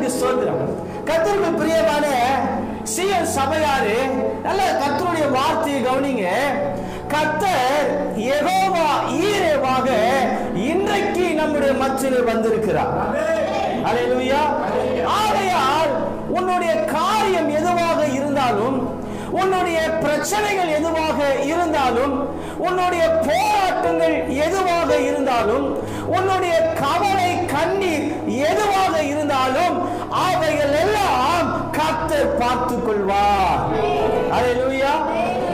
கர்த்தருக்கு ஸ்தோத்திரம். கர்த்தருக்கு பிரியமான சீயோன் சபையாரே, நல்ல கர்த்தருடைய வார்த்தையை கவனிங்க. கர்த்தர் யெகோவா ஈரேவாக இன்றைக்கு நம்முடைய மத்தியிலே வந்திருக்கிறார். அல்லேலூயா. ஆகையால் உன்னுடைய காரியம் எதுவாக இருந்தாலும், உன்னுடைய பிரச்சனைகள் எதுவாக இருந்தாலும், உன்னுடைய போராட்டங்கள் எதுவாக இருந்தாலும், உன்னுடைய கவலை கண்ணீர் எதுவாக இருந்தாலும் அவைகள் எல்லாம் கர்த்தர் பார்த்துக் கொள்வார். அல்லேலூயா.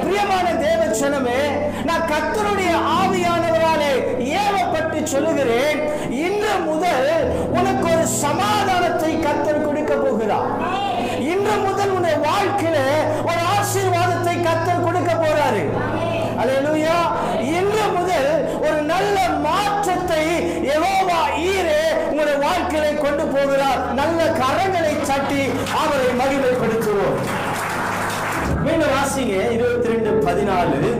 பிரியமான தேவச்சனமே, நான் கர்த்தருடைய ஆவியானவராலே ஏவப்பட்டு சொல்லுகிறேன், இன்று முதல் உனக்கு ஒரு சமாதானத்தை கர்த்தர் கொடுக்க போகிறார். இன்று முதல் உன்னுடைய வாழ்க்கையில ஒரு ஆசீர்வாதத்தை கர்த்தர் கொடுக்க போறாரு. அல்லேலூயா. இன்று முதல் ஒரு நல்ல மாற்றத்தை யெகோவா ஈரே உங்களுடைய வாழ்க்கையில கொண்டு போகிறார். நல்ல கரங்களை தட்டி அவரை மகிமைப்படுத்துவோம். மீண்டும் வாசிங்க 22:14.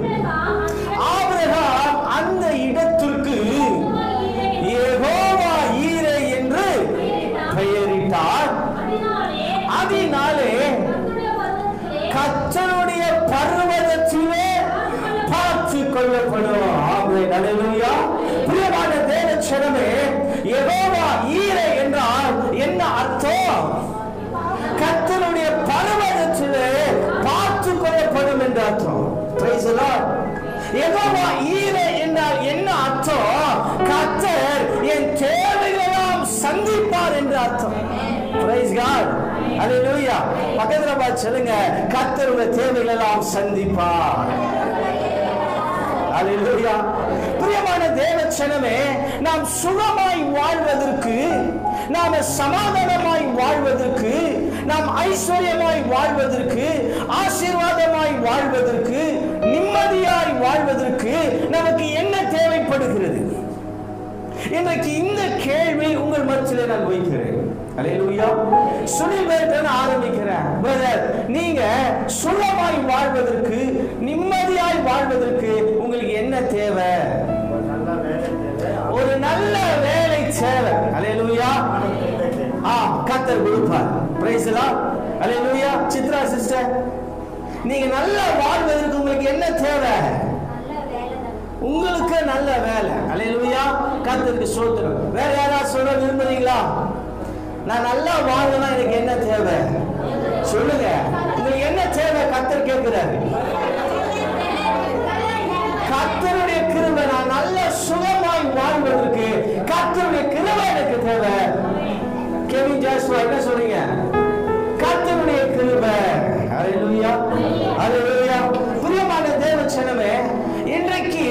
ஆபிரகாம் அந்த இடத்திற்கு யெகோவா ஈரே என்று பெயரிட்டார். அதனாலே கர்த்தருடைய பர்வதத்திலே பார்த்துக் கொள்ளப்படும். ஆமென். அல்லேலூயா. பிரியமான தேவச்சனமே, யெகோவா ஈரே என்றால் என்ன அர்த்தம்? கர்த்தருடைய பர்வதத்திலே பார்த்துக் கொள்ளப்படும் என்று அர்த்தம். Price the Lord. யெகோவா ஈரே என்றால் என்ன அர்த்தம்? கர்த்தர் என் தேவைகளெல்லாம் சந்திப்பார் என்று அர்த்தம். Praise God. அல்லேலூயா. பக்கத்துல பார்த்து சொல்லுங்க, கர்த்தருடைய தேவைகள் எல்லாம் சந்திப்பார். அல்லேலூயா. பிரியமான தேவச்சனமே, நாம் சுகமாய் வாழ்வதற்கு, நாம் சமாதானமாய் வாழ்வதற்கு, நாம் ஐஸ்வர்யமாய் வாழ்வதற்கு, ஆசீர்வாதமாய் வாழ்வதற்கு, நிம்மதியாய் வாழ்வதற்கு நமக்கு என்ன தேவைப்படுகிறது? இன்றைக்கு இந்த கேள்வி உங்கள் மத்தியிலே நான் வைக்கிறேன். அல்லேலூயா. சுனில் ஆரம்பிக்கிறேன். பிரதர், நீங்க சுகமாய் வாழ்வதற்கு, நிம்மதியாய் வாழ்வதற்கு உங்களுக்கு என்ன தேவை? ஒரு நல்ல வேலை தேவை. அல்லேலூயா. கர்த்தர் கொடுப்பார். Price the lord. Hallelujah. Chitra sister, நீங்க நல்லா வாழ்வதற்கு உங்களுக்கு என்ன தேவை? உங்களுக்கு நல்ல வேலை. அல்லேலூயா. கர்த்தருக்கு ஸ்தோத்திரம். வேற யாராவது சொல்ல விரும்புறீங்களா? நான் நல்லா வாழணும்னா எனக்கு என்ன தேவை சொல்லுங்க. உங்களுக்கு என்ன தேவை? கர்த்தர் கேட்கிறாரு. கர்த்தருடைய கிருபை. நான் நல்ல சுகமாய் வாழ்வதற்கு கர்த்தருடைய கிருபை எனக்கு தேவை. கெவின் ஜாஸ்வா என்ன சொல்றீங்க? கர்த்தருடைய கிருபை. அல்லேலூயா. அல்லேலூயா. பிரியமான தேவச்சனமே, இன்றைக்கு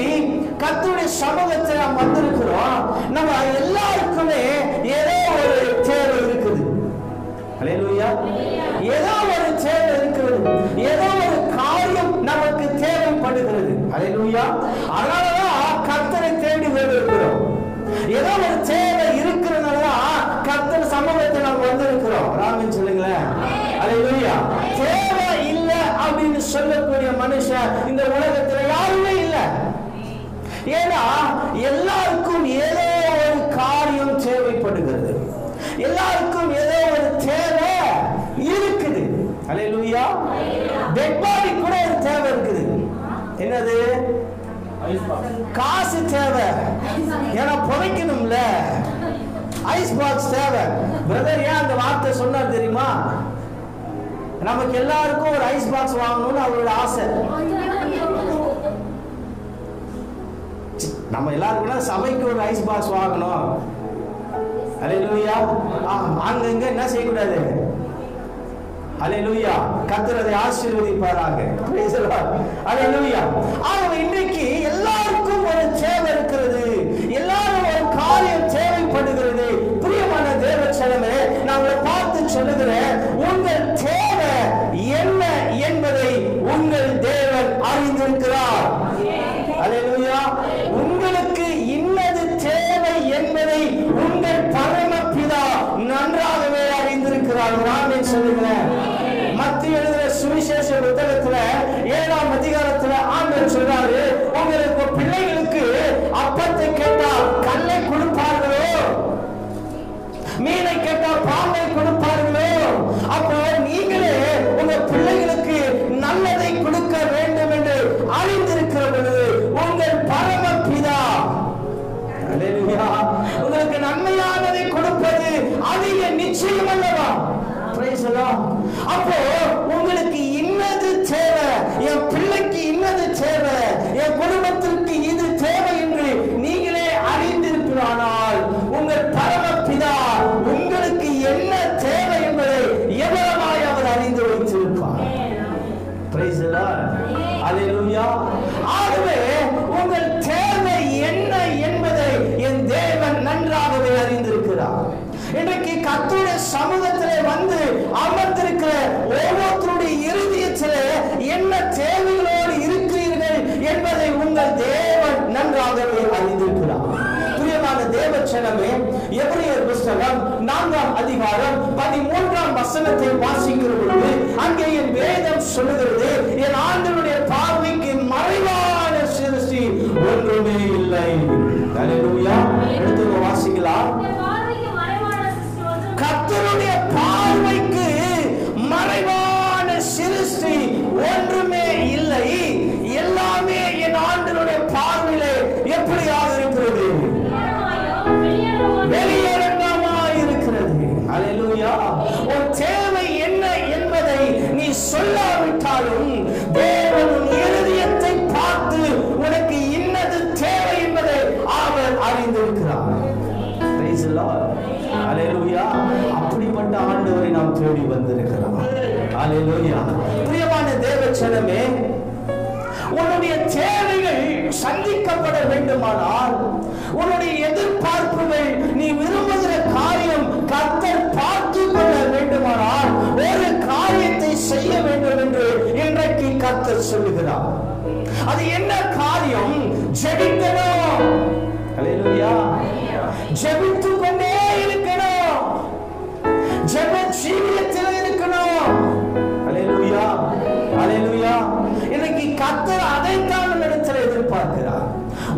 கர்த்தருடைய சமூகத்தில் நாம் வந்திருக்கிறோம். நம்ம எல்லாருக்குமே ஏதோ ஒரு தேவை இருக்குது. அல்லேலூயா. ஏதோ ஒரு தேவை இருக்கிறது. ஏதோ ஒரு காரியம் நமக்கு தேவைப்படுகிறது. அல்லேலூயா. அதனாலதான் கர்த்தரை தேடி வருகிறோம். ஏதோ ஒரு தேவை இருக்கிறதுனாலதான் கர்த்தர் சமூகத்தில் நாம் வந்திருக்கிறோம். ராமன் சொல்லுங்களேன். அல்லேலூயா. தேவை இல்லை அப்படின்னு சொல்லக்கூடிய மனுஷன் இந்த உலகத்துல யாருமே இல்லை. ஏன்னா எல்லாருக்கும் ஏதோ ஒரு காரியம் தேவைப்படுகிறது. எல்லாருக்கும் ஏதோ ஒரு தேவை இருக்குது. அல்லேலூயா. டெட் பாடி கூட ஒரு தேவை இருக்குது. என்னது? காசு தேவை. ஏன்னா புதைக்கணும்ல. ஐஸ் பாக்ஸ் தேவை. பிரதர் ஏன் அந்த வார்த்தை சொன்னார் தெரியுமா? நமக்கு எல்லாருக்கும் ஒரு ஐஸ் பாக்ஸ் வாங்கணும்னு அவரோட ஆசை. நம்ம எல்லாருக்கும் சபைக்கு ஒரு ஐஸ் பாக்ஸ் வாங்கணும். அல்லேலூயா. அங்க என்ன செய்யக்கூடாது? அல்லேலூயா. கர்த்தர் அதை ஆசீர்வதிப்பாராக. Praise the lord. அல்லேலூயா. ஆகவே இன்றைக்கு எல்லாருக்கும் ஒரு தேவை இருக்கிறது. எல்லாரும் ஒரு காரியம் தேவைப்படுகிறது. பிரியமான தேவச்சனமே, நான் உங்களை பார்த்து சொல்லுகிறேன், உங்கள் தேவை என்ன என்பதை உங்கள் தேவன் அறிந்திருக்கிறார். அல்லேலூயா. உங்களுக்கு இன்னது தேவை என்பதை உங்கள் பரமபிதா நன்றாகவே அறிந்திருக்கிறார். நானே சொல்லுகிறேன். மத்திய எழுதின சுவிசேஷ புத்தகத்துல 7ஆம் அதிகாரத்துல ஆண்டவர் சொல்றாரு, உங்களுக்கு பிள்ளைகளுக்கு அப்பத்தை கேட்டால் கல்லை கொடுப்பார்களோ, மீனை கேட்டால் பாம்பை கொடுப்பார்கள் அப்போ உங்களுக்கு இன்னது தேவை, என் பிள்ளைக்கு இன்னது தேவை, என் குடும்பத்திற்கு இது தேவை என்று நீங்களே அறிந்திருக்கிறானால் உங்கள் பரமபிதா உங்களுக்கு என்ன தேவை என்பதை எவ்வளவாய் அவர் அறிந்து வைத்திருப்பார். Praise the Lord. Hallelujah. ஆகவே உங்கள் தேவை என்ன என்பதை என் தேவன் நன்றாகவே அறிந்திருக்கிறார். இன்றைக்கு கர்த்தருடைய சமூகத்திலே வந்து அமர்ந்திருக்கிற ஒவ்வொருத்தருடைய இருதயத்திலே என்ன தேவைகளோடு இருக்கிறீர்கள் என்பதை உங்கள் தேவன் நன்றாகவே அறிந்திருக்கிறார். பிரியமான தேவச்சனமே, எபிரேயர் புத்தகம் 4ஆம் அதிகாரம் 13ஆம் வசனத்தை வாசிக்கிற பொழுது அங்கே என் வேதம் சொல்லுகிறது, என் ஆண்டவருடைய பார்வைக்கு மறைவான சிருஷ்டி ஒன்றுமே இல்லை. ஹல்லேலூயா. எடுத்து வாசிக்கலாம். கர்த்தருடைய பார்வைக்கு மறைவான சிருஷ்டி ஒன்றுமே இல்லை, எல்லாமே என் ஆண்டவருடைய பார்வையிலே எப்படியாக இருக்கிறது? வெளியரங்கமாய் இருக்கிறது. ஹல்லேலூயா. உன் தேவை என்ன என்பதை நீ சொல்லாவிட்டாலும் தேவன் உன் இருதயத்தை பார்த்து உனக்கு இன்னது தேவை என்பதை அவர் அறிந்திருக்கிறார். Praise the Lord. ஹல்லேலூயா. அப்படிப்பட்ட ஆண்டவரை நாம் தேடி வந்திருக்கிறோம். ஹல்லேலூயா. பிரியமான தேவச்சனமே, உன்னுடைய தேவைகள் சந்திக்கப்பட வேண்டுமானால், உன்னுடைய எதிர்பார்ப்புகள், நீ விரும்புகிற காரியம் கர்த்தர் பார்த்து கொள்ள வேண்டுமானால் ஒரு காரியத்தை செய்ய வேண்டும் என்று இன்றைக்கு கர்த்தர் சொல்லுகிறார். அது என்ன காரியம்? ஜெபிக்கணும். ஹல்லேலூயா. ஜெபித்துக் கொண்டே இருக்கணும். ஜெப ஜீவியத்தில் இருக்கணும். ஹல்லேலூயா. ஹல்லேலூயா. இன்னைக்கு கர்த்தர் அதைத்தான் நம்மிடத்தில் எதிர்பார்க்கிறார்.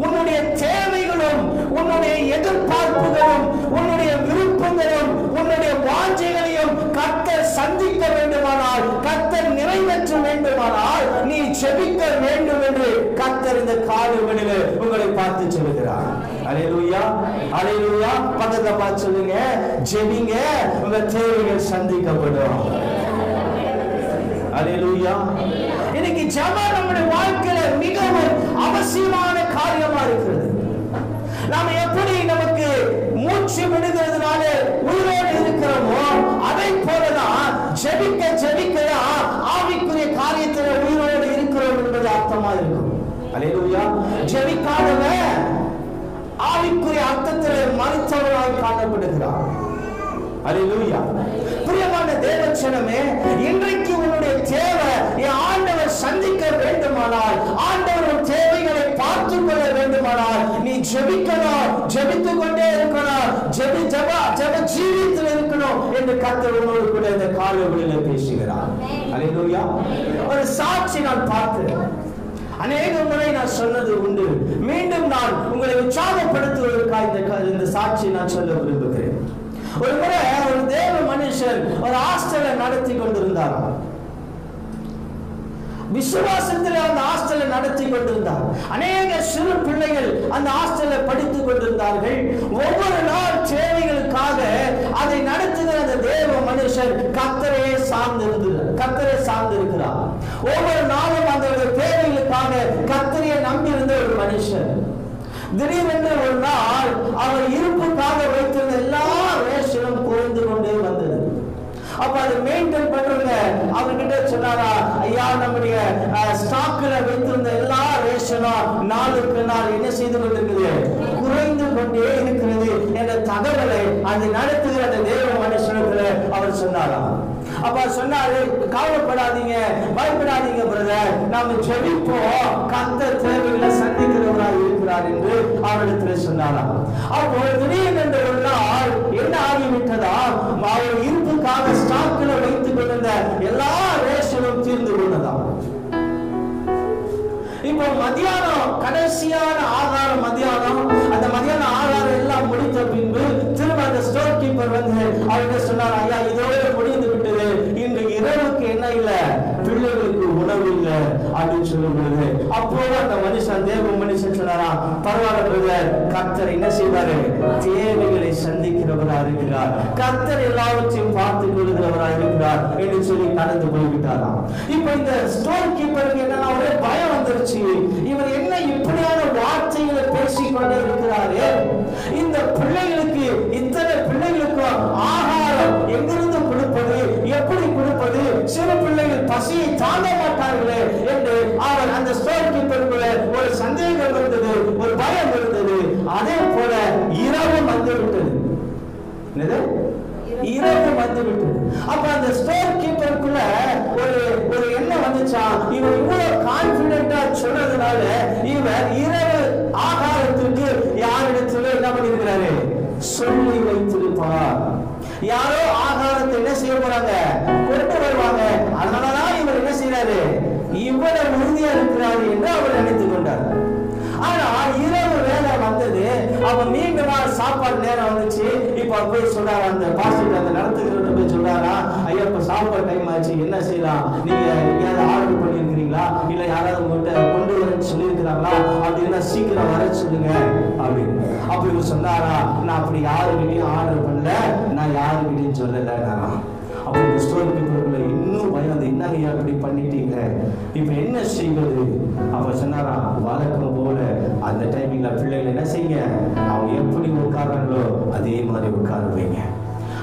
உன்னுடைய தேவைகளும் உன்னுடைய எதிர்பார்ப்புகளும் உன்னுடைய விருப்பங்களும் உன்னுடைய வாஞ்சைகளையும் கர்த்தர் சந்திக்க வேண்டுமானால், கர்த்தர் நிறைவேற்ற வேண்டுமானால் நீ ஜெபிக்க வேண்டும் என்று கர்த்தர் இந்த காலவெளியிலே உங்களை பார்த்து சொல்லுகிறார். ஹல்லேலூயா. ஹல்லேலூயா. பக்கத்துல பார்த்து சொல்லுங்க, ஜெபிங்க, உங்க தேவைகள் சந்திக்கப்படும். ஹல்லேலூயா. இன்னைக்கு ஜெபம் நம்முடைய வாழ்க்கையில மிகவும் அவசியமான காரியமா இருக்கிறது. நாம எப்படி நமக்கு மூச்சு விடுகிறதுனால உயிரோடு இருக்கிறோமோ அதை போலதான் ஜெபிக்க ஜெபிக்கதான் ஆவிக்குரிய காரியத்தில் உயிரோடு இருக்கிறோம் என்பது அர்த்தமா இருக்கும். ஹல்லேலூயா. ஜெபிக்காதவன் ஆவிக்குரிய அர்த்தத்தில் மரித்தவனாய் காணப்படுகிறார். ஹல்லேலூயா. பிரியமான தேவச்சனமே, இன்றைக்கு உன்னுடைய தேவை என் ஆண்டவர் சந்திக்க வேண்டுமானால், ஆண்டவர் தேவைகளை பார்த்து கொள்ள வேண்டுமானால் நீ ஜெபிக்கணும், ஜெபித்துக் கொண்டே இருக்கணும், ஜெப ஜீவியத்தில் இருக்கணும் என்று கர்த்தர் உன்னோடு கூட இந்த காலவெளியில பேசுகிறார். ஹல்லேலூயா. ஒரு சாட்சி நான் பார்த்தேன். அநேக முறை நான் சொன்னது உண்டு. மீண்டும் நான் உங்களை உற்சாகப்படுத்துவதற்காக இந்த சாட்சியை நான் சொல்ல விரும்புகிறேன். ஒரு முறை ஒரு தேவ மனுஷன் ஒரு ஹாஸ்டலை நடத்தி கொண்டிருந்தார். விசுவாசத்தில் அந்த ஹாஸ்டலை நடத்தி கொண்டிருந்தார். அநேக சிறு பிள்ளைகள் அந்த ஹாஸ்டலை படித்துக் கொண்டிருந்தார்கள். ஒவ்வொரு நாள் தேவைகளுக்காக அதை நடத்துகிற அந்த தேவ மனுஷன் கர்த்தரே சார்ந்திருக்கிறார். ஒவ்வொரு நாளும் அந்த தேவைகளுக்காக கர்த்தரையே நம்பியிருந்த ஒரு மனுஷன் திடீரென்று ஒரு நாள் அவர் இருப்புக்காக வைத்திருந்த எல்லா ரேஷனும் குறைந்து கொண்டே வந்தது. அப்ப அதை மெயின்டைன் பண்றவங்க அவர்கிட்ட சொன்னாரா, ஐயா நம்முடைய ஸ்டாக்ல வைத்திருந்த எல்லா ரேஷனும் நாளுக்கு நாள் என்ன செய்து கொண்டிருக்கிறது, குறைந்து கொண்டே இருக்கிறது என்ற தகவலை அதை நடத்துகிற அந்த தேவ மனுஷனுக்கு அவர் சொன்னாரா. அப்ப சொன்னாரு, கவலைப்படாதீங்க, பயப்படாதீங்க பிரதர், நாம ஜெபிப்போம், கர்த்தர் தேவைகளை சந்திக்கிறவராக இருக்கிறார் என்று அவரிடத்தில் சொன்னாராம். அப்போ திடீரென்று ஒரு நாள் என்ன ஆகிவிட்டதா, அவர் இருப்புக்காக ஸ்டாக்கில் வைத்துக் கொண்டிருந்த எல்லா ரேஷனும் தீர்ந்து கொண்டதாம். இப்போ மத்தியானம் கடைசியான ஆகாரம், அந்த மத்தியான ஆகாரம் எல்லாம் முடித்த பின்பு திரும்ப அந்த ஸ்டோர் கீப்பர் வந்து அவர்கிட்ட சொன்னார், ஐயா இதோட முடிந்து விட்டது, இன்று இரவுக்கு என்ன இல்லை, பிள்ளைகளுக்கு உணவு இல்லை அப்படின்னு சொல்லும் பொழுது அப்போது அந்த மனுஷன் தேவ மனுஷன் சொன்னாரா, பரவாயில்ல கர்த்தர் என்ன செய்வாரு, தேவைகளை சந்திக்கிறவரா இருக்கிறார், கர்த்தர் எல்லாவற்றையும் பார்த்துக் கொள்கிறவரா இருக்கிறார் என்று சொல்லி நடந்து போய்விட்டாராம். இப்ப இந்த ஸ்டோர் கீப்பருக்கு என்னன்னா ஒரே பயம் வந்துருச்சு. இவர் என்ன இப்படியான வார்த்தைகளை பேசிக்கொண்டே இருக்கிறாரு, இந்த பிள்ளைகளுக்கு இத்தனை பிள்ளைகளுக்கு ஆகாரம் எங்கிருந்து கொடுப்பது, எப்படி கொடுப்பது, சிறு பிள்ளைகள் பசியை தாங்க மாட்டார்களே என்று அவர் அந்த ஸ்டோர் கீப்பருக்குள்ள ஒரு சந்தேகம் இருந்தது, ஒரு பயம் இருந்தது. அதே போல இரவு வந்துவிட்டது. இரவு வந்துவிட்டது. அப்ப அந்த ஸ்டோர் கீப்பருக்குள்ள ஒரு எண்ணம் வந்துச்சா, இவர் இவ்வளவு கான்பிடென்டா சொல்றதுனால இவர் இரவு ஆகாரத்திற்கு யாரிடத்துல என்ன பண்ணிருக்கிறாரு, சொல்லி வைத்திருப்பார். யாரோ ஆகாரத்தை என்ன செய்ய போறாங்க, கொண்டு வருவாங்க. அதனாலதான் இவர் என்ன செய்யறாரு, இவ்வளவு உறுதியா இருக்கிறாரு என்று அவர் நினைத்துக் கொண்டார். ஆனா இரவு வேலை வந்தது, அவன் மீண்டும் சாப்பாடு நேரம் வந்துச்சு. இப்ப போய் சொல்றாரு, அந்த பாஸ்டர் அந்த நடத்துகிற போய் சொல்றாரா, ஐயா இப்ப சாப்பாடு டைம் ஆச்சு, என்ன செய்யலாம், நீங்க எங்கேயாவது ஆர்டர் பண்ணிருக்கிறீங்களா, இல்ல யாராவது உங்ககிட்ட கொண்டு வரன்னு சொல்லியிருக்கிறாங்களா, அப்படின்னா சீக்கிரம் வர சொல்லுங்க அப்படின்னு. அப்ப இவர் சொன்னாரா, நான் அப்படி யாருக்கிட்டையும் ஆர்டர் பண்ணல, நான் யாருக்கிட்டையும் சொல்லல. அப்ப இந்த ஸ்டோர் கீப்பருக்குள்ள இன்னும் பயம் வந்து, என்ன ஐயா இப்படி பண்ணிட்டீங்க, இப்ப என்ன செய்வது? அப்ப சொன்னாரா, வழக்கம் போல அந்த டைமிங்ல பிள்ளைகள் என்ன செய்யுங்க, அவங்க எப்படி உட்கார்றாங்களோ அதே மாதிரி உட்கார வைங்க.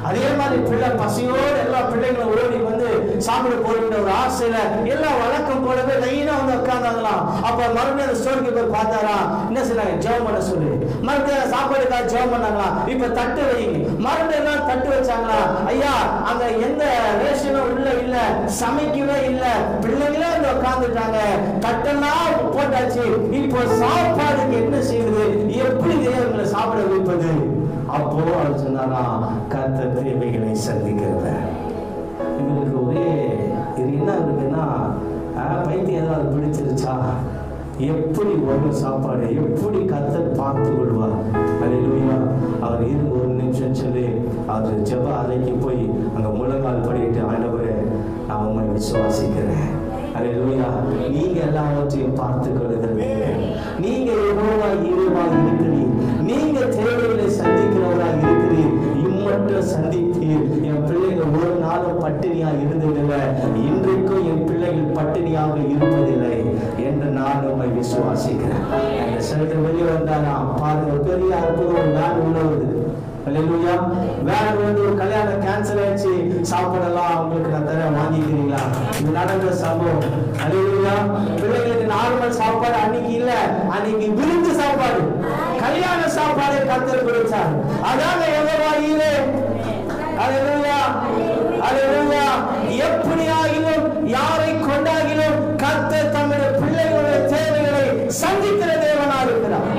அதே மாதிரி பிள்ளை பசியோடு எல்லா பிள்ளைங்களும் ஓடி வந்து சாப்பிட போகிற ஒரு ஆசையில எல்லாம் வழக்கம் போலவே லைனா வந்து உட்கார்ந்தாங்களாம். அப்ப மறுபடியும் அந்த ஸ்டோர் கீப்பர் பார்த்தாரா, என்ன செய்றாங்க, ஜெபம் பண்ண சொல்லி மறுபடியும் சாப்பாடுக்காக ஜெபம் பண்ணாங்களாம். இப்ப தட்டு வைங்க, மறுபடியும் எல்லாம் தட்டு வச்சாங்களா, ஐயா அங்க எந்த ரேஷனும் உள்ள இல்ல, சமைக்கவே இல்ல, பிள்ளைங்களே வந்து உட்கார்ந்துட்டாங்க, தட்டெல்லாம் போட்டாச்சு, இப்போ சாப்பாடுக்கு என்ன செய்யுது, எப்படி தேவங்களை சாப்பிட வைப்பது? அப்போ அவர் சொன்னாரா, கர்த்தர் தேவைகளை சந்திக்கிறவர். இவங்களுக்கு ஒரே இது என்ன இருக்குன்னா, பைத்தியம் ஏதாவது பிடிச்சிருச்சா, எப்படி வரும் சாப்பாடு, எப்படி கர்த்தர் பார்த்து கொள்வார். அல்லேலூயா. அவர் இருந்து ஒரு நிமிஷம் சொல்லி அவர் ஜெப அறைக்கு போய் அங்க முழங்கால் படிட்டு, ஆண்டவரே நான் உண்மை விசுவாசிக்கிறேன், அல்லேலூயா, நீங்க எல்லாவற்றையும் பார்த்து கொள்ளுகிறீங்க, நீங்க எவ்வளவா இருவா இருக்கிறீங்க, நீங்க தேவைகளை சந்திக்கிறவராக இருக்கிறீர், இம்மட்டும் சந்தித்தீர். என் பிள்ளைகள் ஒரு நாளும் பட்டினியா இருந்ததில்லை, இன்றைக்கும் என் பிள்ளைகள் பட்டினியாக இருப்பதில்லை என்று நான் உண்மை விசுவாசிக்கிறேன். அந்த சிலர் வெளியே வந்தாரா, பாருங்க பெரிய அற்புதம் நான் உள்ளது. அல்லேலூயா. வேற வந்து ஒரு கல்யாணம் கேன்சல் ஆயிடுச்சு, சாப்பாடெல்லாம் உங்களுக்கு நான் தரேன், வாங்கிக்கிறீங்களா? இது நடந்த சம்பவம். அல்லேலூயா. பிள்ளைகளுக்கு நார்மல் சாப்பாடு அன்னைக்கு இல்ல, அன்னைக்கு விருந்து சாப்பாடு, கல்யாண சாப்பாடு கர்த்தர் கொடுத்தார். அதாங்க யெகோவா ஈரே. அல்லேலூயா. அல்லேலூயா. எப்படியாகிலும் யாரை கொண்டாகிலும் கர்த்தர் தம்முடைய பிள்ளைகளுடைய தேவைகளை சந்திக்கிற தேவனா இருக்கிறார்.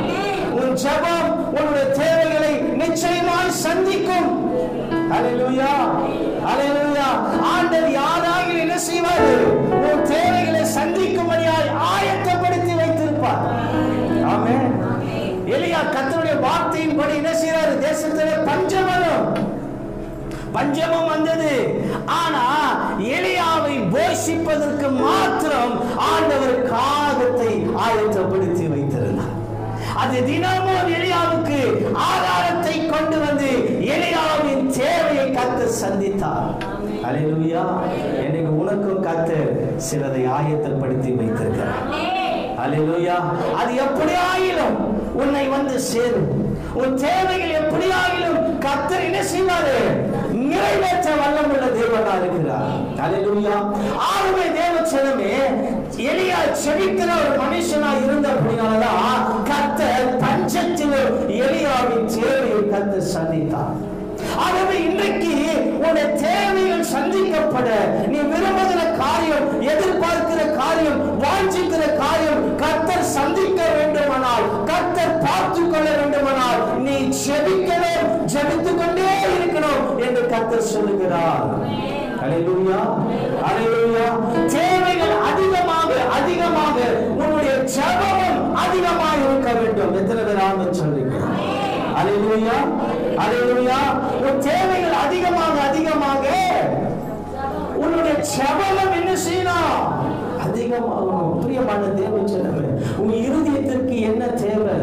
உன் ஜெபம் உன்னுடைய தேவைகளை நிச்சயமாய் சந்திக்கும். அல்லேலூயா. அல்லேலூயா. ஆண்டவர் யாராகிலும் என்ன செய்வார், உன் தேவைகளை சந்திக்கும்படியாய் ஆயத்தப்படுத்தி வைத்திருப்பார். ஆமென். எலியா கர்த்தருடைய வார்த்தையின்படி என்ன செய்றாரு, தேசத்திலே பஞ்சமும் வந்தது. ஆனா எலியாவை போஷிப்பதற்கு மாத்திரம் ஆண்டவர் காகத்தை ஆயத்தப்படுத்தி வைத்திருந்தார். அது தினமும் எலியாவுக்கு ஆதாரத்தை கொண்டு வந்து எலியாவின் தேவையை கர்த்தர் சந்தித்தார். அல்லேலூயா. எனக்கு உனக்கும் கர்த்தர் சிலதை ஆயத்தப்படுத்தி வைத்திருக்கிறார். அல்லேலூயா. அது எப்படியாயிலும் உன்னை வந்து சேரும். உன் தேவைகள் எப்படியாயிலும் கர்த்தர் என்ன செய்வாரு, நிறைவேற்ற வல்லமுள்ள தேவனா இருக்கிறார். அல்லேலூயா. ஆகவே தேவச்சனமே, எலியா செபிக்கிற ஒரு மனுஷனா இருந்தபடினாலதான் கர்த்தர் பஞ்சத்தில் எலியாவின் தேவையை கர்த்தர் சந்தித்தார். ஆகவே இன்றைக்கு உன்னுடைய தேவைகள் சந்திக்கப்பட, நீ விரும்புகிற காரியம், எதிர்பார்க்கிற காரியம், வாஞ்சிக்கிற காரியம் கர்த்தர் சந்திக்க வேண்டுமானால், கர்த்தர் பார்த்துக் கொள்ள வேண்டுமானால் நீ ஜெபிக்கணும், ஜெபித்துக் கொண்டே இருக்கணும் என்று கர்த்தர் சொல்லுகிறார். அல்லேலூயா. அல்லேலூயா. தேவைகள் அதிகமாக உன்னுடைய ஜெபமும் அதிகமாக இருக்க வேண்டும். எத்தனை பேர் ஆமென் சொல்றீங்க? அல்லேலூயா. அல்லேலூயா. உன் தேவைகள் அதிகமாக உன்னுடைய பிரியமான தேவச்சனமே, உன் இருதயத்திற்கு என்ன தேவை?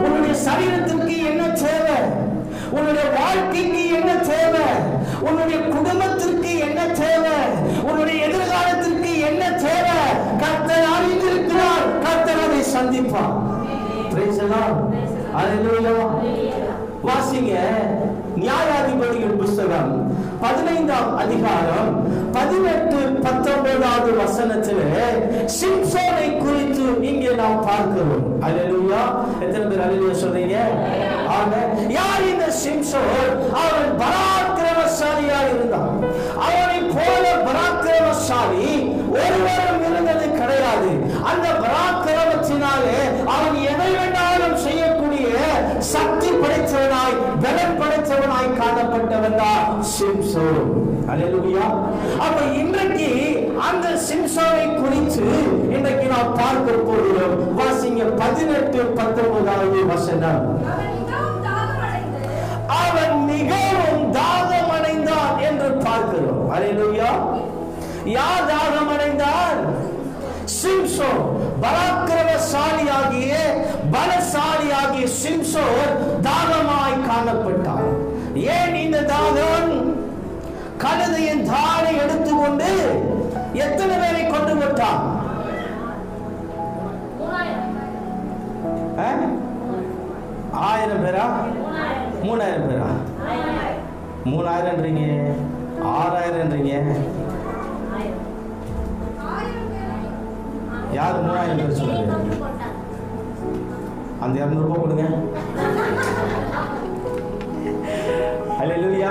உன்னுடைய சரீரத்திற்கு என்ன தேவை? உன்னுடைய வாழ்க்கைக்கு என்ன தேவை? உன்னுடைய குடும்பத்திற்கு என்ன தேவை? உன்னுடைய எதிர்காலத்திற்கு என்ன தேவை? கர்த்தர் அறிந்திருக்கிறார். கர்த்தர் அதை சந்திப்பார். Praise the lord. ஹalleluya. வாசிங்க நியாயாதிபதிகள் புத்தகம் 15ஆம் அதிகாரம் 18-19 வசனத்திலே சிம்சோனை குறித்து இங்கே நாம் பார்க்கிறோம். ஹalleluya. எத்தனை பேர் ஹalleluya சொல்றீங்க? ஆமென். யார் இந்த சிம்சோன்? அவன் பராக்கிரமசாலியாக இருந்தான். அவனை போல பராக்கிரமசாலி ஒருவரும் இருந்தது கிடையாது. அந்த பராக்கிரமத்தினாலே அவன் எதை வேண்டாலும் செய்யக்கூடிய சக்தி படைத்தவனாய், பலம் படைத்தவனாய் காணப்பட்டவன் தான் சிம்சோன். ஹalleluya. அப்ப இன்றைக்கு அந்த சிம்சோனை குறித்து இன்றைக்கு நாம் பார்க்க போகிறோம். வாசிங்க 18-19 வசனம். அவன் மிகவும் தாகமடைந்தான் என்று பார்க்கிறோம். ஹalleluya. யார் தாகமடைந்தான்? சிம்சோன். பராக்கிரமசாலியாகிய பலசாலியாகிய சிம்சோன் தாகமாய் காணப்பட்டான். ஏன் இந்த தாகம்? கழுதையின் தாரை எடுத்துக்கொண்டு எத்தனை பேரை கொண்டு விட்டான்? 1000 பேரா? 3000 பேரா? 3000ன்றீங்க, 6000ன்றீங்க. யார் 3000 பேர் சொல்லுங்க? அந்த 200 ரூபாய் கொடுங்க. ஹalleluya.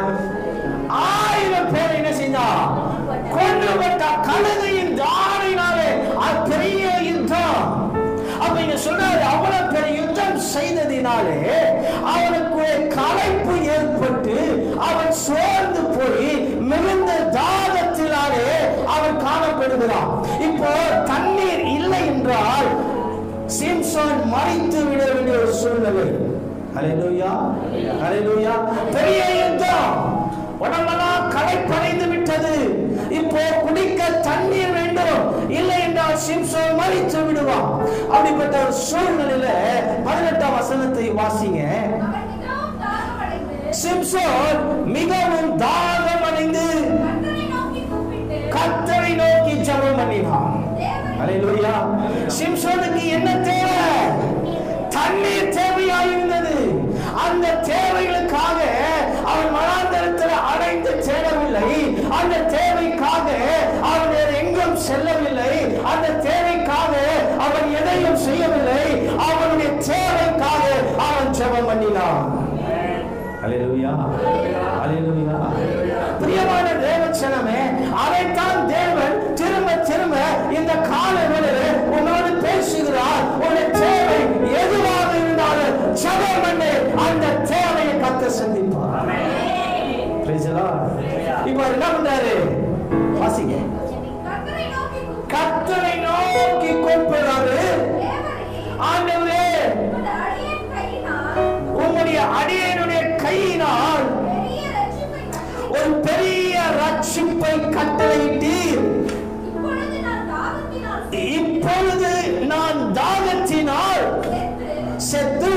1000 பேர் என்ன செஞ்சான்? கொண்டு விட்டா. கழுதையின் தாரையினாலே. அது பெரிய யுத்தம். அப்ப இங்க சொல்றாரு, அவ்வளவு பெரிய யுத்தம் செய்ததினாலே அவனுக்கு களைப்பு ஏற்பட்டு அவன் சோர்ந்து போய் மிகுந்த தாகத்தினாலே அவன் காணப்படுகிறான். இப்போ தண்ணீர் இல்லை என்றால் சிம்சோன் மரித்து விட வேண்டிய ஒரு சூழ்நிலை. ஹalleluya. ஹalleluya. பெரிய யுத்தம். உடம்பெல்லாம் களைப்படைந்து விட்டது. இப்போ குடிக்க தண்ணீர் வேண்டும். இல்லை என்றால் சிம்சோன் மரித்து விடுவான். அப்படிப்பட்ட ஒரு சூழ்நிலையில 18ஆம் வசனத்தை வாசிங்க. சிம்சோன் மிகவும் தாகமடைந்து கர்த்தரை நோக்கி ஜெபம் பண்ணினான். ஹalleluya. சிம்சோனுக்கு என்ன தேவை? தண்ணீர் தேவையாயிருந்தது. அந்த தேவைகளுக்காக அவன் வனாந்தரத்தில் அடைந்து தேடவில்லை. அந்த தேவைக்காக அவன் எங்கும் செல்லவில்லை. அந்த தேவைக்காக அவன் எதையும் செய்யவில்லை. அவனுடைய தேவைக்காக அவன் ஜெபம் பண்ணினான். ஹalleluya. ஹalleluya. பிரியமான தேவச்சனமே, அதைத்தான் தேவன் திரும்ப திரும்ப இந்த காலைவேளையிலே உன்னோடு பேசுகிறார். உன்னுடைய தேவை எதுவாக இருந்தாலும் ஜெபம் பண்ணு. அந்த தேவையை கர்த்தர் சந்திப்பார். ஆமென். Praise the lord. இப்போ என்ன பண்றாரு? வாசிங்க. கர்த்தரை நோக்கி கூப்பிடுறாரு. ஆண்டவரே, உம்முடைய அடியேனுடைய கையினால் ஒரு பெரிய ரட்சிப்பை கட்டளையிட்டீர். இப்பொழுது நான் தாகத்தினால் செத்து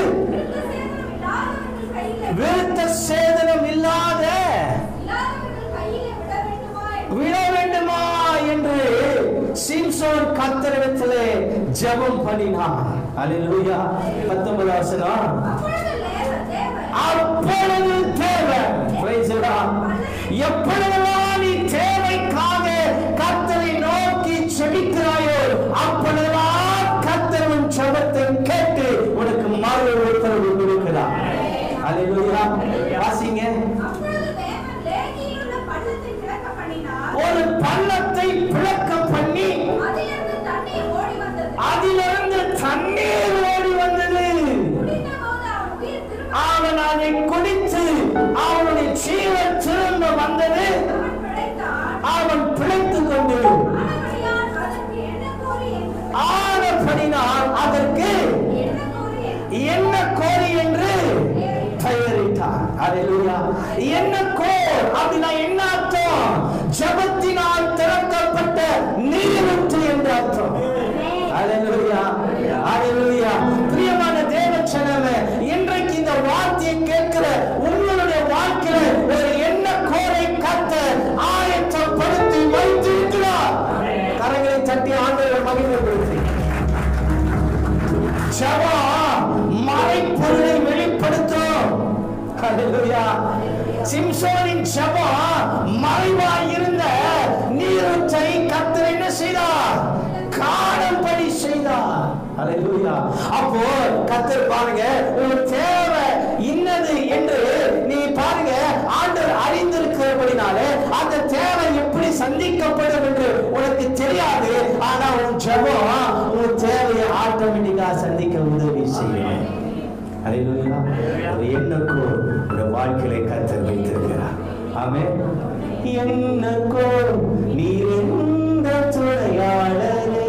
விருத்த சேதனம் இல்லாத விட வேண்டுமா என்று சிம்சோன் கர்த்தரிடத்திலே ஜெபம் பண்ணினான். ஹalleluya. 19 வசனம். அப்பொழுது தேவன், praise the Lord, எப்பொழுதெல்லாம் நீ தேவைக்காக கர்த்தரை நோக்கி செபிக்கிறாயோ அப்பொழுதெல்லாம் கர்த்தர் உன் ஜெபத்தை கேட்டு உனக்கு மறு உத்தரவு கொடுக்கிறார். ஹalleluya. வாசிங்க. ஒரு பள்ளத்தை பிளக்க பண்ணி அதிலிருந்து தண்ணீர் ஓடி வந்தது. அவன் அதை குடித்து அவனுடைய ஜீவன் திரும்ப வந்தது. அவன் பிழைத்துக் கொண்டு ஆனபடினால் அதற்கு என்ன கோரி என்று பெயரிட்டார். ஹalleluya. என்ன கோர் அப்படின்னா என்ன அர்த்தம்? ஜெபத்தினால் திறக்கப்பட்ட நீரூற்று என்று அர்த்தம். ஜெபம் மறைப்பொருளை வெளிப்படுத்தும். ஹல்லேலூயா. சிம்சோனின் ஜெபம் மறைவாய் இருந்த நீரூற்றை கர்த்தர் என்ன செய்தார்? காணும்படி செய்தார். ஹல்லேலூயா. அப்போ கர்த்தர் பாருங்க, உன் தேவை இன்னது என்று நீ பாருங்க, ஆண்டவர் அறிந்திருக்கிறபடினாலே அந்த தேவை எப்படி சந்திக்கப்படும் என்று உனக்கு தெரியாது. ஆனா உன் ஜெபம் உன் தேவையை ஆட்டோமேட்டிக்கா சந்திக்க உதவி செய்யும். ஹல்லேலூயா. ஒரு எண்ணக்கோ ஒரு வாழ்க்கையை கர்த்தர் வைத்திருக்கிறார். ஆமென். எண்ணக்கோ நீர் எந்த துணையாளரே,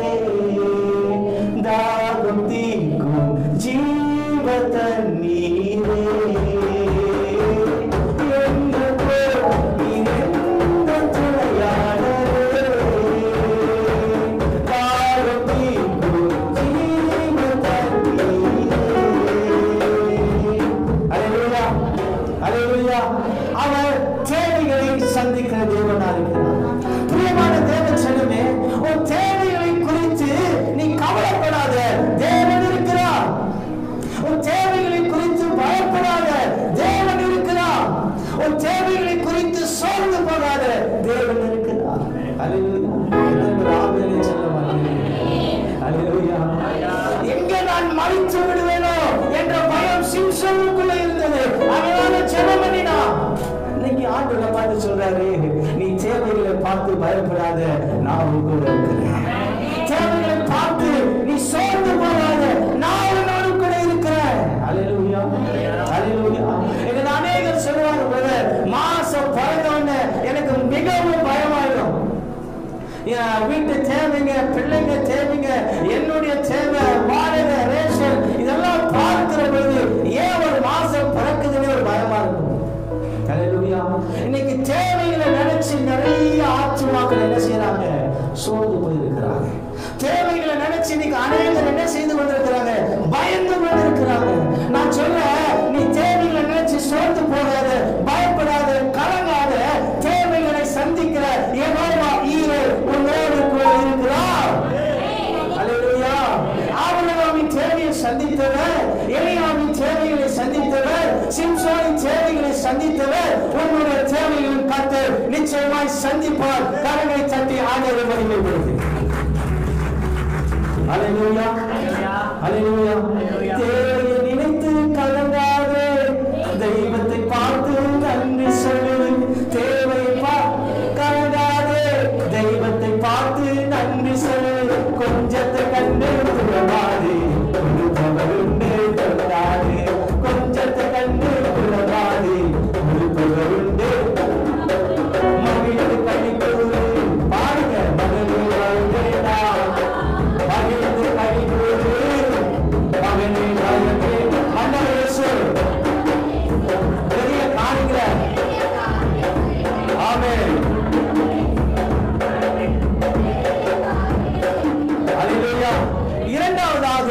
தாகம் தீர்க்கும் ஜீவ தண்ணீரே. அவர் தேவைகளை சந்திக்கிற தேவனாக இருக்கிறார். பிரியமான தேவ ஜனமே, உன் தேவைகளை குறித்து நீ கவலைப்படாத, தேவன் இருக்கிறார். உன் தேவைகளை குறித்து பயப்படாத, தேவன் இருக்கிறார். உன் தேவைகளை குறித்து சோர்ந்து போகாத, தேவன் இருக்கிறார். ஹல்லேலூயா. ஆமென் சொல்ல மாட்டேன். ஹல்லேலூயா. எங்கே நான் மரித்து விடுவேனோ என்ற பயம் சிம்சோனுக்குள்ள இருந்தது. அதனால ஜெபம் பண்ணினான். இன்னைக்கு ஆண்டவர் பார்த்து சொல்றாரு, நீ தேவைகளை பார்த்து பயப்படாத, நான் உங்களோட இருக்கிறேன். தேவைகளை பார்த்து நீ சோர்ந்து போகாத, நான் உன்னோடு கூட இருக்கிறேன். ஹல்லேலூயா. ஹல்லேலூயா. இது அநேகர் சொல்லுவாங்க, பிரதர் மாசம் பிறந்தோன்னு எனக்கு மிகவும் பயமாயிடும். வீட்டு தேவைங்க, பிள்ளைங்க தேவைங்க, என்னுடைய தேவை, வாடகை, ரேஷன், இதெல்லாம் பார்க்கிற பொழுது ஏன் ஒரு மாசம் பிறக்குதுன்னு ஒரு பயமா இருக்கும். ஹல்லேலூயா. இன்னைக்கு தேவைகளை நினைச்சு நிறைய ஆத்துமாக்கள் என்ன செய்யறாங்க? சோர்ந்து போயிருக்கிறாங்க. தேவைகளை நினைச்சு இன்னைக்கு அநேகர் என்ன செய்து கொண்டிருக்கிறாங்க? பயந்து கொண்டிருக்கிறாங்க. நான் சொல்றேன், நீ தேவைகளை நினைச்சு சோர்ந்து போகாத, பயப்படாத, கலங்காத. தேவைகளை சந்திக்கிற யெகோவா ஈரே உன்னோடு கூட இருக்கிறார். ஹல்லேலூயா. ஆபிரகாமின் தேவையை சந்தித்தவர், எலியாவின் தேவைகளை சந்தித்தவர், சிம்சோனின் தேவைகளை சந்தித்தவர், உன்னுடைய தேவைகளின் கர்த்தர் நிச்சயமாய் சந்திப்பார். கரங்களை தட்டி ஆண்டவரை மகிமைப்படுத்து. ஹல்லேலூயா. ஹல்லேலூயா. தேவையை நினைத்து கலங்காதே, தெய்வத்தை பார்த்து நன்றி சொல்லு. தேவையை கலங்காதே, தெய்வத்தை பார்த்து நன்றி சொல்லு. கொஞ்சத்தை கண்டு துறவாதே, உண்டு தொடாதே. கொஞ்சத்தை கண்டு துறவாதே, உண்டு மகிழ்ந்து கழிப்பது. பாருங்க, மகிழ்ந்து வாழ்ந்தேடா, மகிழ்ந்து கழிப்பது, மகிழ்ந்து வாழ்ந்தே. பெரிய காணுங்கிற. ஆமென். ஹல்லேலூயா. இரண்டாவதாக,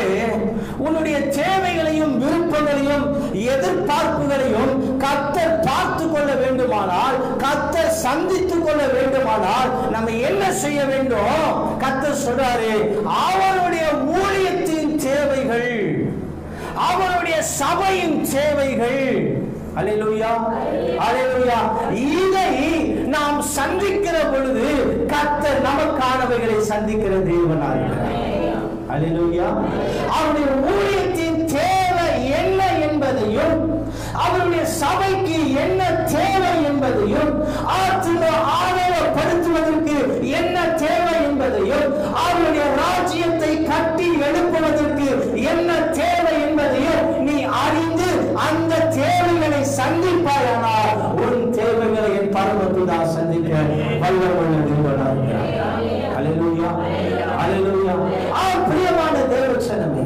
உன்னுடைய தேவைகளையும் விருப்பங்களையும் எதிர்பார்ப்புகளையும் கர்த்தர் பார்த்து கொள்ள வேண்டுமானால், கர்த்தர் சந்தித்துக் கொள்ள வேண்டுமானால் நம்ம என்ன செய்ய வேண்டும்? கர்த்தர் சொல்றாரு, அவருடைய ஊழியத்தின் தேவைகள், அவருடைய சபையின் தேவைகள். ஹல்லேலூயா. ஹல்லேலூயா. இதை நாம் சந்திக்கிற பொழுது கர்த்தர் நமக்கானவைகளை சந்திக்கிற தேவனாக இருக்கிறார். ஹல்லேலூயா. அவருடைய ஊழியத்தின் தேவை என்ன என்பதையும், அவருடைய சபைக்கு என்ன தேவை என்பதையும், ஆதாரப்படுத்துவதற்கு என்ன தேவை என்பதையும், அவருடைய ராஜ்யத்தை கட்டி எழுப்புவதற்கு என்ன தேவை என்பதையும் நீ அறிந்து அந்த தேவைகளை சந்திப்பாயானால் உன் தேவைகளை என் பரமபிதா சந்திக்க வல்லமுள்ள தேவனாக இருக்கிறார். ஹல்லேலூயா. ஹல்லேலூயா. பிரியமான தேவச்சனமே,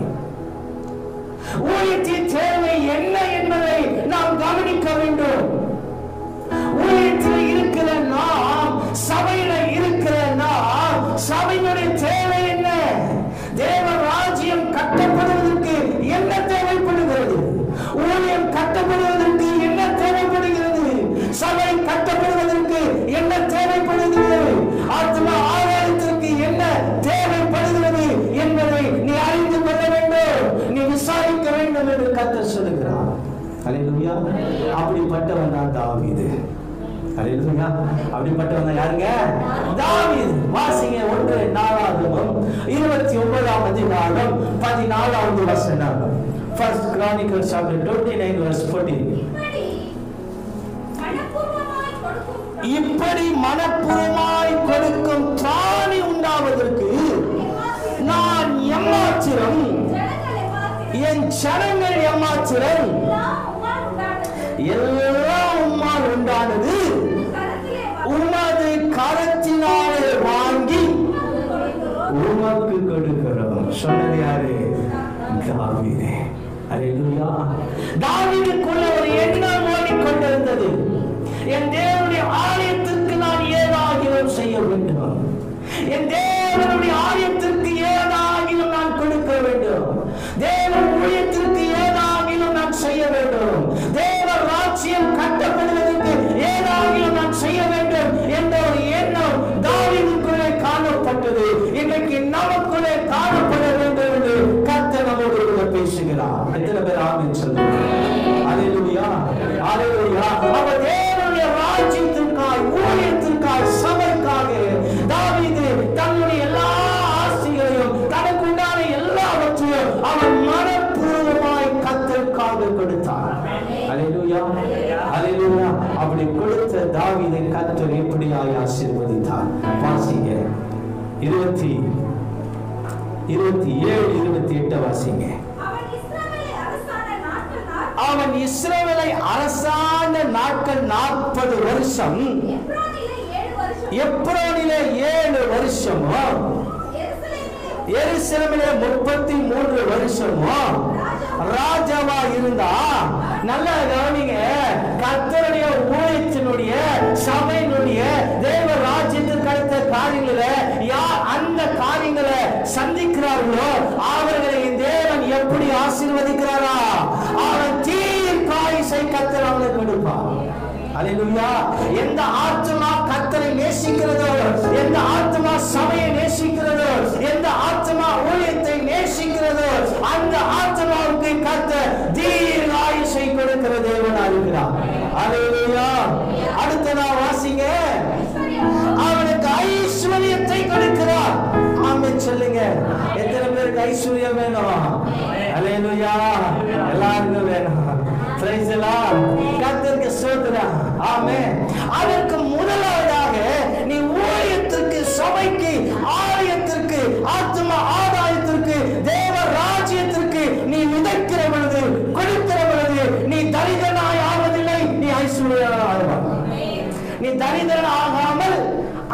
ஊழியத்தின் தேவை என்ன என்பதை நாம் கவனிக்க வேண்டும். ஊழியத்தில் இருக்கிற நாம், சபையில இருக்கிற நாம், சபையினுடைய தேவை என்ன? தேவ ராஜ்யம் கட்டப்படுவதற்கு என்ன தேவைப்படுகிறது? ஊழியம் கட்டப்படுவதற்கு என்ன தேவைப்படுகிறது? சபை கட்டப்படுவதற்கு என்ன தேவைப்படுகிறது? கர்த்தர் சொல்லுகிறார். அல்லேலூயா. அப்படிப்பட்டவன் தான் தாவீது. அல்லேலூயா. அப்படிப்பட்டவன் தான் யாருங்க? தாவீது. வாசிங்க 1 நாளாகமம் 29ஆம் அதிகாரம் 14வது வசனம். First Chronicles chapter 29 verse 14. இப்படி மனப்பூர்வமாய் கொடுக்கும் திராணி உண்டாவதற்கு நான் எம்மாத்திரம், என் ஜனங்கள் எம்மாத்திரம், எல்லாம் உம்மால் உண்டானது, உமது கரத்தினாலே வாங்கி உமக்கு கொடுக்கிறோம். சொன்னது யாரு? தாவீது. அல்லேலூயா. தாவீதுக்குள்ள ஒரு எண்ணம் ஓடிக்கொண்டிருந்தது. என் தேவனுடைய ஆலயத்திற்கு நான் ஏதாகிலும் செய்ய வேண்டும், என் தேவனுடைய ஆலயத்திற்கு ஏதாகிலும் நான் கொடுக்க வேண்டும், தேவ ஊழியத்திற்கு ஏதாகிலும் நான் செய்ய வேண்டும், தேவ ராஜ்யம் கட்டப்படுவதற்கு ஏதாகிலும் நான் செய்ய வேண்டும் என்ற ஒரு எண்ணம் தாவீதுக்குள்ளே காணப்பட்டது. இன்றைக்கு நமக்குள்ளே காணப்பட வேண்டும் என்று கர்த்தர் நம்மோடு கூட பேசுகிறார். எத்தனை பேர் ஆமென் சொல்லுங்க? அல்லேலூயா. அல்லேலூயா. அவர் தேவனுடைய ராஜ்யத்திற்காய், ஊழியத்திற்காய், சபைக்காக தாவீது தன்னுடைய எல்லா ஆசைகளையும் தனக்கு உண்டான எல்லாவற்றையும் அவன் மனப்பூர்வமாய் கர்த்தருக்காக கொடுத்தார். அல்லேலூயா. அல்லேலூயா. அப்படி கொடுத்த தாவீதை கர்த்தர் எப்படியாய் ஆசீர்வதித்தார். வாசிங்க 27 28 வாசிங்க. அவன் இஸ்ரவேலை அரசாண்ட நாட்கள் 40 வருஷம், எப்ரோனிலே 7 வருஷமும், எருசலேமிலே 33 வருஷமும் ராஜாவா இருந்தா. நல்ல கவனிங்க. கர்த்தருடைய ஊழியத்தினுடைய, சபையினுடைய, தேவ ராஜ்யத்திற்கு அடுத்த காரியங்களை யார் அந்த காரியங்களை சந்திக்கிறார்களோ அவர்களை தேவன் எப்படி ஆசீர்வதிக்கிறாரா? அவன் தீர்க்காயுசை கர்த்தர் அவனுக்கு கொடுப்பார். அல்லேலூயா. எந்த ஆத்மா கர்த்தரை நேசிக்கிறதோ, எந்த ஆத்மா சபையை நேசிக்கிறதோ, எந்த ஆத்மா ஊழியத்தை நேசிக்கிறதோ அந்த ஆத்மாவுக்கு கர்த்தர் தீர்க்காயுசை கொடுக்கிற தேவனாக இருக்கிறார். அல்லேலூயா. அடுத்ததா வாசிங்க. அவனுக்கு ஐஸ்வர்யத்தை கொடுக்கிறார். ஆமென் சொல்லுங்க. எத்தனை பேருக்கு ஐஸ்வர்யம் வேணும்? அல்லேலூயா. எல்லாருக்கும் வேணும். Price the Lord. கர்த்தருக்கு ஸ்தோத்திரம். ஆமென். அதற்கு முதலாவதாக நீ ஊழியத்திற்கு, சபைக்கு, ஆலயத்திற்கு, ஆத்ம ஆதாயத்திற்கு, தேவ ராஜ்யத்திற்கு நீ விதைக்கிற பொழுது, கொடுக்கிற பொழுது நீ தரித்திரனாய் ஆவதில்லை, நீ ஐஸ்வர்யவானாய் ஆவாய். நீ தரித்திரன் ஆகாமல்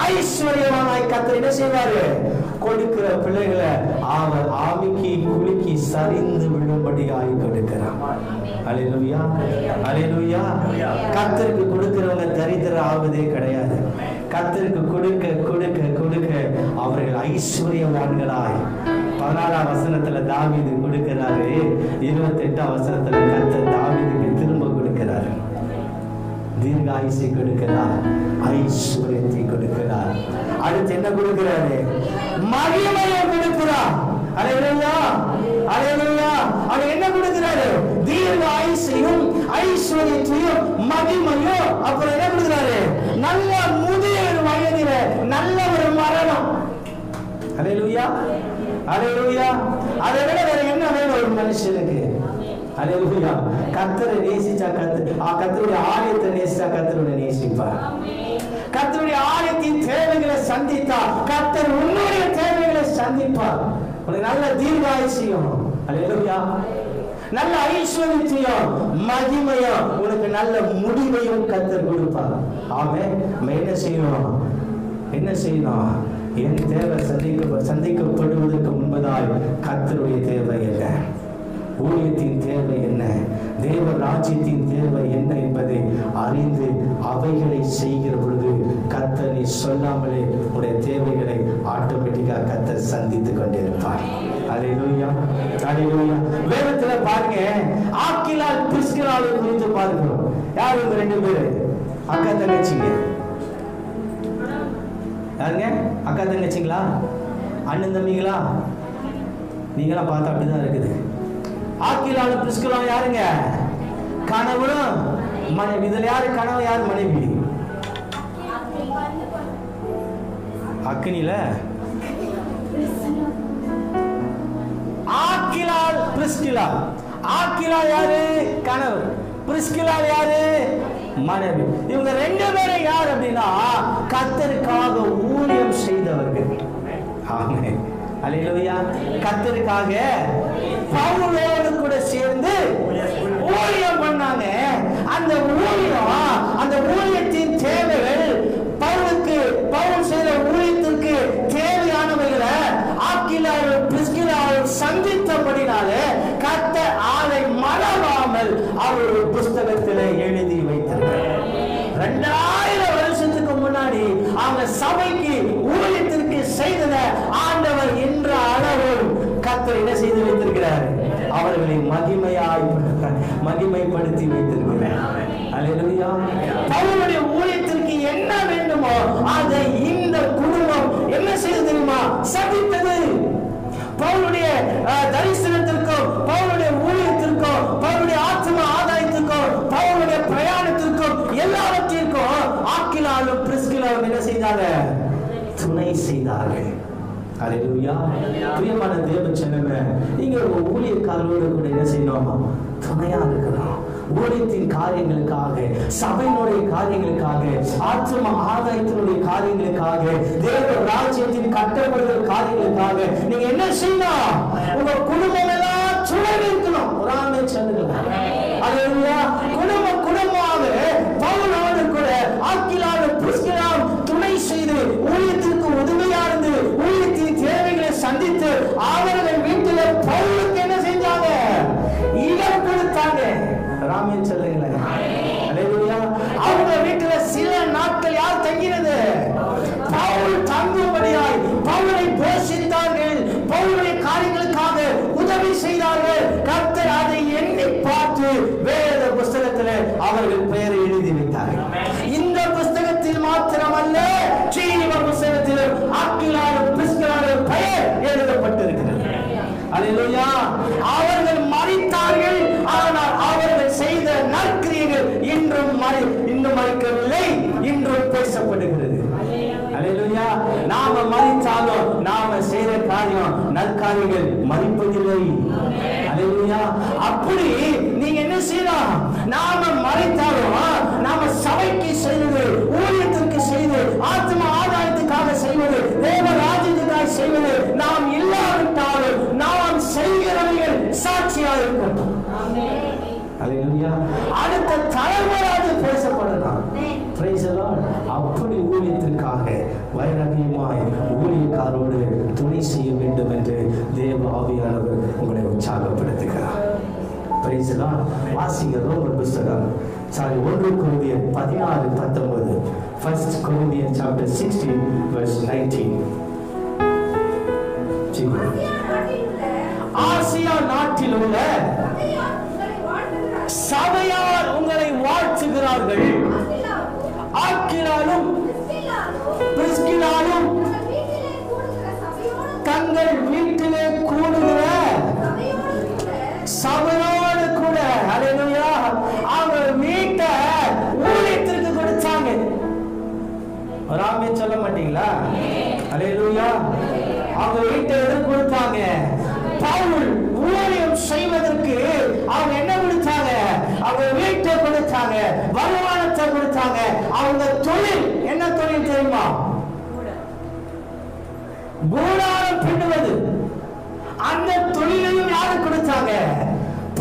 ஐஸ்வர்யவானாய் கர்த்தர் என்ன செய்வாரு? கொடுக்கிற பிள்ளைகளை அவர் ஆவிக்கு குலுக்கி சரிந்து விழும்படியாய் கொடுக்கிறார். அல்லேலூயா. அல்லேலூயா. கர்த்தருக்கு கொடுக்கிறவங்க தரித்திரம் ஆவதே கிடையாது. கர்த்தருக்கு கொடுக்க கொடுக்க கொடுக்க அவர்கள் ஐஸ்வர்யவான்களாய். 14ஆம் வசனத்துல தாவீது கொடுக்கிறாரு. 28ஆம் வசனத்துல கர்த்தர் தாவீதுக்கு திரும்ப கொடுக்கிறாரு. தீர்காயுசை கொடுக்கிறார், ஐஸ்வர்யத்தை கொடுக்கிறார். அடுத்து என்ன கொடுக்கிறாரு? மகிமையை கொடுக்கிறார். அல்லேலூயா. அல்லேலூயா. அவர் என்ன கொடுக்கிறாரு? தீர்காயுசையும் ஐஸ்வர்யத்தையும் மகிமையும். அப்புறம் என்ன கொடுக்கிறாரு? நல்ல முதியோர் வயதில நல்ல ஒரு மரணம். அல்லேலூயா. அல்லேலூயா. அதை விட வேற என்ன வேணும் ஒரு மனுஷனுக்கு? அல்லேலூயா. கர்த்தரை நேசிச்சா கர்த்தருடைய ஆலயத்தை நேசிச்சா கர்த்தருடைய நேசிப்பார். கர்த்தருடைய ஆலயத்தின் தேவைகளை சந்தித்தா கர்த்தர் உன்னுடைய தேவைகளை சந்திப்பார். உனக்கு நல்ல தீர்காயுசையும், அல்லேலூயா, நல்ல ஐஸ்வர்யத்தையும் மகிமையும், உனக்கு நல்ல முடிவையும் கர்த்தர் கொடுப்பார். ஆமென். என்ன செய்யணும்? என்ன செய்யணும்? என் தேவை சந்திக்கப்படுவதற்கு முன்பதாய் கர்த்தருடைய தேவை என்ன, ஊழியத்தின் தேவை என்ன, தேவ ராஜ்யத்தின் தேவை என்ன என்பதை அறிந்து அவைகளை செய்கிற பொழுது கர்த்தர் நீ சொல்லாமலே உடைய தேவைகளை ஆட்டோமேட்டிக்காக கர்த்தர் சந்தித்துக் கொண்டிருப்பார். அல்லேலூயா. அல்லேலூயா. வேதத்துல பாருங்க, ஆக்கிலால் பிரிஸ்கிலாவை குறித்து பார்க்கிறோம். யார் இவங்க 2 பேரு? அக்கா தங்கச்சிங்க. யாருங்க? அக்கா தங்கச்சிங்களா? அண்ணன் தம்பிங்களா? நீங்களாம் பார்த்தா அப்படிதான் இருக்குது. ஆக்கிலாலும் பிரிஸ்கிலாவும் யாருங்க? கணவனும் மனைவி. இதுல யாரு கணவன், யாரு மனைவி? அக்கினில ஆக்கிலால் பிரிஸ்கிலா. ஆக்கிலா யாரு? கணவர். பிரிஸ்கிலா யாரு? மனைவி. இவங்க ரெண்டு பேரும் யார் அப்படின்னா கர்த்தருக்காக ஊழியம் செய்தவர்கள். ஆமென். அல்லேலூயா. கர்த்தருக்காக பவுலோடு கூட சேர்ந்து ஊழியம் பண்ணாங்க. அந்த ஊழியத்தின் தேவைகள் பவுல் செய்த ஊழியத்திற்கு தேவையானவைகளை ஆக்கிலாவும் பிரிஸ்கிலாவும் சந்தித்தபடினாலே கர்த்தர் அதை மறவாமல் அவர் ஒரு புஸ்தகத்தில் எழுதி வைத்திருக்கிறார். 2000 வருஷத்துக்கு முன்னாடி அவங்க சபைக்கு ஊழியத்திற்கு செய்தத ஆண்டவர் என்ற அளவில் கர்த்தர் என்ன செய்து வைத்திருக்கிறார்? அவர்களை மகிமைப்படுத்தி வைத்திருக்கிறார். அல்லேலூயா. பவுலுடைய ஊழியத்திற்கு என்ன வேண்டுமோ அதை இந்த குடும்பம் என்ன செய்து தெரியுமா? சந்தித்தது. பவுலுடைய தரிசனத்திற்கும், பவுலுடைய ஊழியத்திற்கும், பவுலுடைய ஆத்ம ஆதாயத்திற்கும், பவுலுடைய பிரயாணத்திற்கும் எல்லாவற்றிற்கும் ஆக்கிலாலும் பிரிஸ்கிலாவும் என்ன செய்தாங்க? துணை செய்தார்கள். அல்லேலூயா. பிரியமான தேவ ஜனமே, நீங்க ஒரு ஊழியக்காரரோடு கூட என்ன செய்யணும்? துணையா இருக்கணும். ஊழியத்தின் காரியங்களுக்காக, சபையினுடைய காரியங்களுக்காக, ஆத்ம ஆதாயத்தினுடைய காரியங்களுக்காக, தேவ ராஜ்யத்தின் கட்டப்படுதல் காரியங்களுக்காக நீங்க என்ன செய்யணும்? உங்க குடும்பம் எல்லாம் துணை இருக்கணும். ஒரு ஆமென் சொல்லுங்க. அல்லேலூயா. குடும்பமாக பவுலோடு கூட ஆக்கிலாவும் பிரிஸ்கிலாவும் துணை செய்து ஊழியத்திற்கு உதவியா இருந்து ஊழியத்தின் தேவைகளை சந்தித்து அவர்கள் வீட்டில் பவுலுக்கு என்ன செஞ்சாங்க? இடம் கொடுத்தாங்க. ராமன் சொல்லுங்களேன். அல்லேலூயா. அவங்க வீட்டுல சில நாட்கள் யார் தங்கினது? பவுல் தங்கும்படியாய் பவுலை போஷித்தார்கள். பவுலுடைய காரியங்களுக்காக உதவி செய்தார்கள். கர்த்தர் அதை எண்ணி பார்த்து வேத புஸ்தகத்தில் அவர்கள் பெயரை எழுதி வைத்தார்கள். இந்த புஸ்தகத்தில் மாத்திரமல்ல, ஜீவ புஸ்தகத்தில் ஆக்கிலாவும் பிரிஸ்கிலாவும் பெயர் எழுதப்பட்டிருக்கிறது. அல்லேலூயா. அவர்கள் மரித்தார்கள், ஆனால் அவர்கள் செய்த நற்கிரியைகள் இன்னும் மறிக்கவில்லை, இன்றும் பேசப்படுகிறது. அல்லேலூயா. நாம மரித்தாலும் நாம செய்த காரியம் நற்காரியங்கள் மறிப்பதில்லை. அல்லேலூயா. அப்படி நீங்க என்ன செய்யலாம்? நாம மரித்தாலும் நாம சபைக்கு செய்வது, ஊழியத்திற்கு செய்வது, ஆத்ம ஆதாயத்துக்காக செய்வது, தேவ ராஜ்யத்துக்காக செய்வது நாம் இல்லாவிட்டாலும் நாம் செய்கிறவர்கள் சாட்சியாக இருக்கட்டும். அல்லேலூயா. அடுத்த தலைமுறையாக பேசப்படலாம். Price the Lord. அப்படி ஊழியத்திற்காக வைராகியமாய் ஊழியக்காரோடு துணை செய்ய வேண்டும் என்று தேவ ஆவியானவர் உங்களை உற்சாகப்படுத்துகிறார். Price the Lord. வாசிங்க ரோமர் புஸ்தகம் 1 கொரிந்தியர் 16:19. 1 Corinthians chapter 16 verse 19. ஆசியா நாட்டில் உள்ள சபையார் உங்களை வாழ்த்துகிறார்கள். ஆக்கிலாலும் பிரிஸ்கிலாவும் தங்கள் வீட்டிலே கூடுகிற சபையோடு கூட அல்லேலூயா அவங்க வீட்டை ஊழியத்திற்கு கொடுத்தாங்க. ஒரு ஆமென் சொல்ல மாட்டீங்களா? அல்லேலூயா. அவங்க வீட்டை எது கொடுத்தாங்க? பவுல் ஊழியம் செய்வதற்கு அவங்க என்ன கொடுத்தாங்க? அவங்க வீட்டை கொடுத்தாங்க, வருமானத்தை கொடுத்தாங்க. அவங்க தொழில் என்ன தொழில் தெரியுமா? கூடாரம் பின்னுவது. அந்த தொழிலையும் யாரு கொடுத்தாங்க?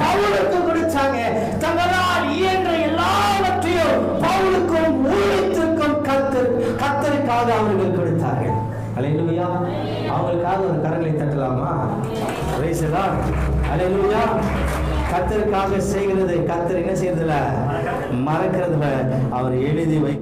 பவுலுக்கு கொடுத்தாங்க. தங்களால் இயன்ற எல்லாவற்றையும் பவுலுக்கும் ஊழியத்திற்கும் கர்த்தருக்காக அவர்கள் கொடுத்தார்கள். அல்லேலூயா. அவங்களுக்காக ஒரு கரங்களை தட்டலாமா? Price the lord. அல்லேலூயா. கர்த்தருக்காக செய்கிறது கர்த்தர் என்ன செய்யறதில்ல, மறக்கிறதுல அவர் எழுதி வை